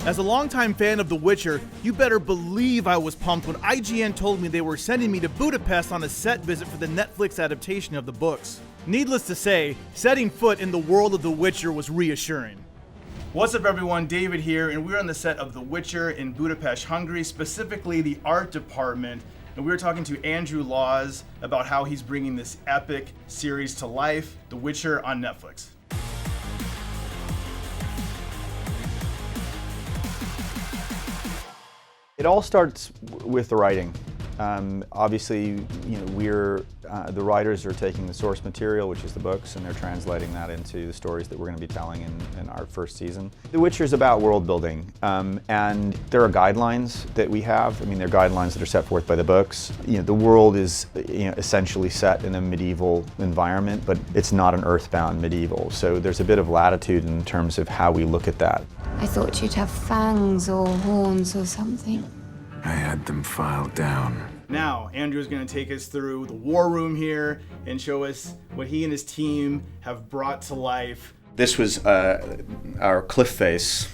As a longtime fan of The Witcher, you better believe I was pumped when IGN told me they were sending me to Budapest on a set visit for the Netflix adaptation of the books. Needless to say, setting foot in the world of The Witcher was reassuring. What's up everyone, David here, and we're on the set of The Witcher in Budapest, Hungary, specifically the art department, and we were talking to Andrew Laws about how he's bringing this epic series to life, The Witcher on Netflix. It all starts with the writing. Obviously, the writers are taking the source material, which is the books, and they're translating that into the stories that we're going to be telling in our first season. The Witcher is about world building, and there are guidelines that we have. I mean, there are guidelines that are set forth by the books. The world is essentially set in a medieval environment, but it's not an earthbound medieval. So there's a bit of latitude in terms of how we look at that. I thought you'd have fangs or horns or something. I had them filed down. Now, Andrew's going to take us through the war room here and show us what he and his team have brought to life. This was our cliff face,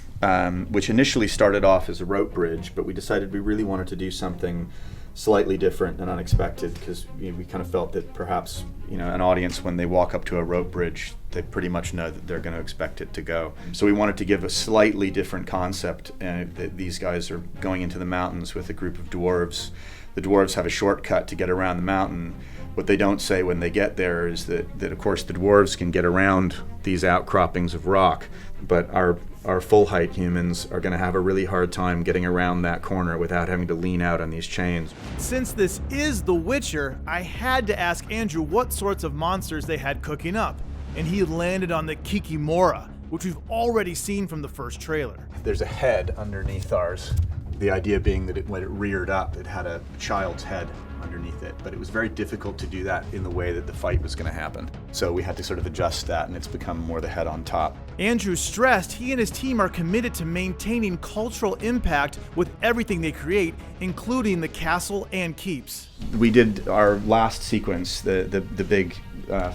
which initially started off as a rope bridge, but we decided we really wanted to do something slightly different and unexpected because we kind of felt that perhaps an audience, when they walk up to a rope bridge, they pretty much know that they're going to expect it to go. So we wanted to give a slightly different concept, that these guys are going into the mountains with a group of dwarves. The dwarves have a shortcut to get around the mountain. What they don't say when they get there is that of course the dwarves can get around these outcroppings of rock, but our full height humans are going to have a really hard time getting around that corner without having to lean out on these chains. Since this is The Witcher, I had to ask Andrew what sorts of monsters they had cooking up, and he landed on the Kikimora, which we've already seen from the first trailer. There's a head underneath ours. The idea being that when it reared up, it had a child's head underneath it, but it was very difficult to do that in the way that the fight was going to happen. So we had to sort of adjust that, and it's become more the head on top. Andrew stressed he and his team are committed to maintaining cultural impact with everything they create, including the castle and keeps. We did our last sequence, the big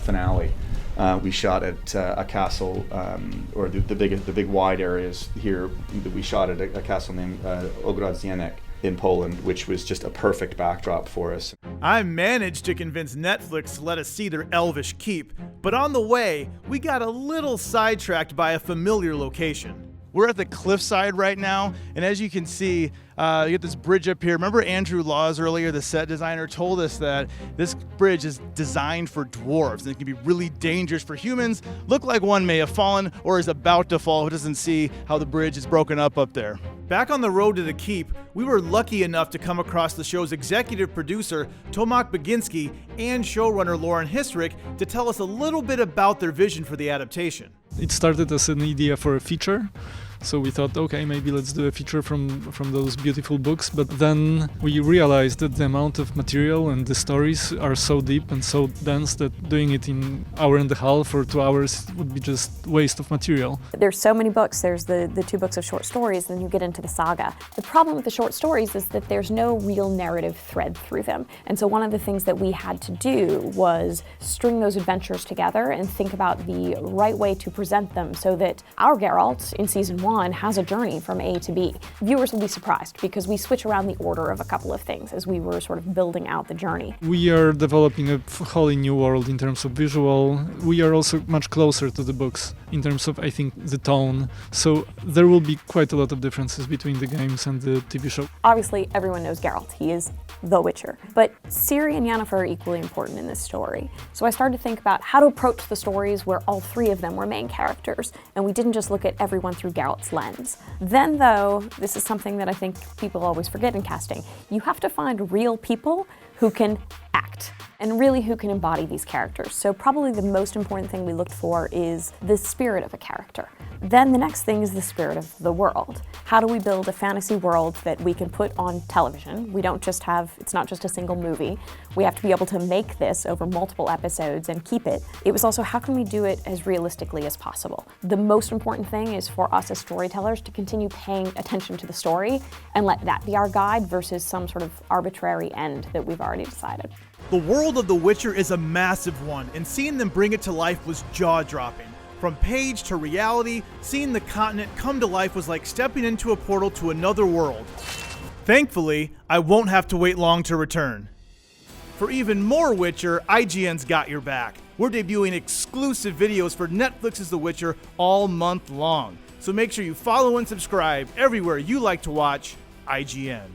finale. We shot at a castle, or the big wide areas here. We shot at a castle named Ogrodzienek in Poland, which was just a perfect backdrop for us. I managed to convince Netflix to let us see their elvish keep, but on the way, we got a little sidetracked by a familiar location. We're at the cliffside right now, and as you can see, you get this bridge up here. Remember Andrew Laws earlier, the set designer, told us that this bridge is designed for dwarves, and it can be really dangerous for humans. Look like one may have fallen or is about to fall who doesn't see how the bridge is broken up there. Back on the road to the keep, we were lucky enough to come across the show's executive producer, Tomasz Baginski, and showrunner Lauren Hisrick to tell us a little bit about their vision for the adaptation. It started as an idea for a feature. So we thought, okay, maybe let's do a feature from those beautiful books. But then we realized that the amount of material and the stories are so deep and so dense that doing it in an hour and a half or 2 hours would be just waste of material. There's so many books. There's the 2 books of short stories, then you get into the saga. The problem with the short stories is that there's no real narrative thread through them. And so one of the things that we had to do was string those adventures together and think about the right way to present them so that our Geralt in season 1 has a journey from A to B. Viewers will be surprised because we switch around the order of a couple of things as we were sort of building out the journey. We are developing a wholly new world in terms of visual. We are also much closer to the books in terms of, I think, the tone. So there will be quite a lot of differences between the games and the TV show. Obviously, everyone knows Geralt. He is the Witcher. But Ciri and Yennefer are equally important in this story. So I started to think about how to approach the stories where all 3 of them were main characters, and we didn't just look at everyone through Geralt's lens. Then, though, this is something that I think people always forget in casting, you have to find real people who can act and really who can embody these characters. So probably the most important thing we looked for is the spirit of a character. Then the next thing is the spirit of the world. How do we build a fantasy world that we can put on television? We don't just have, it's not just a single movie. We have to be able to make this over multiple episodes and keep it. It was also, how can we do it as realistically as possible? The most important thing is for us as storytellers to continue paying attention to the story and let that be our guide versus some sort of arbitrary end that we've already decided. The world of The Witcher is a massive one, and seeing them bring it to life was jaw-dropping. From page to reality, seeing the continent come to life was like stepping into a portal to another world. Thankfully, I won't have to wait long to return. For even more Witcher, IGN's got your back. We're debuting exclusive videos for Netflix's The Witcher all month long. So make sure you follow and subscribe everywhere you like to watch IGN.